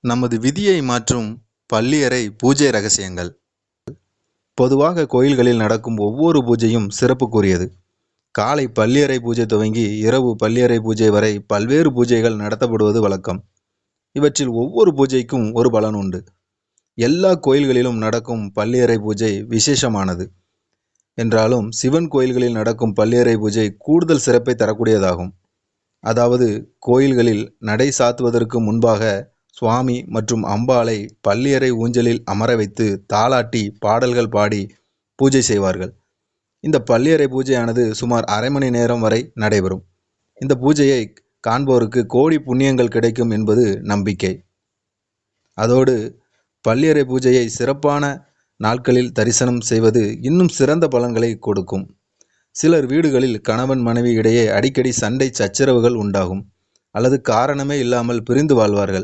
நமது விதியை மாற்றும் பள்ளியறை பூஜை ரகசியங்கள். பொதுவாக கோயில்களில் நடக்கும் ஒவ்வொரு பூஜையும் சிறப்புக்குரியது. காலை பள்ளியறை பூஜை துவங்கி இரவு பள்ளியறை பூஜை வரை பல்வேறு பூஜைகள் நடத்தப்படுவது வழக்கம். இவற்றில் ஒவ்வொரு பூஜைக்கும் ஒரு பலன் உண்டு. எல்லா கோயில்களிலும் நடக்கும் பள்ளியறை பூஜை விசேஷமானது என்றாலும் சிவன் கோயில்களில் நடக்கும் பள்ளியறை பூஜை கூடுதல் சிறப்பை தரக்கூடியதாகும். அதாவது கோயில்களில் நடை சாத்துவதற்கு முன்பாக சுவாமி மற்றும் அம்பாளை பள்ளியறை ஊஞ்சலில் அமர வைத்து தாலாட்டி பாடல்கள் பாடி பூஜை செய்வார்கள். இந்த பள்ளியறை பூஜையானது சுமார் அரை மணி நேரம் வரை நடைபெறும். இந்த பூஜையை காண்போருக்கு கோடி புண்ணியங்கள் கிடைக்கும் என்பது நம்பிக்கை. அதோடு பள்ளியறை பூஜையை சிறப்பான நாட்களில் தரிசனம் செய்வது இன்னும் சிறந்த பலன்களை கொடுக்கும். சிலர் வீடுகளில் கணவன் மனைவி இடையே அடிக்கடி சண்டை சச்சரவுகள் உண்டாகும் அல்லது காரணமே இல்லாமல் பிரிந்து வாழ்வார்கள்.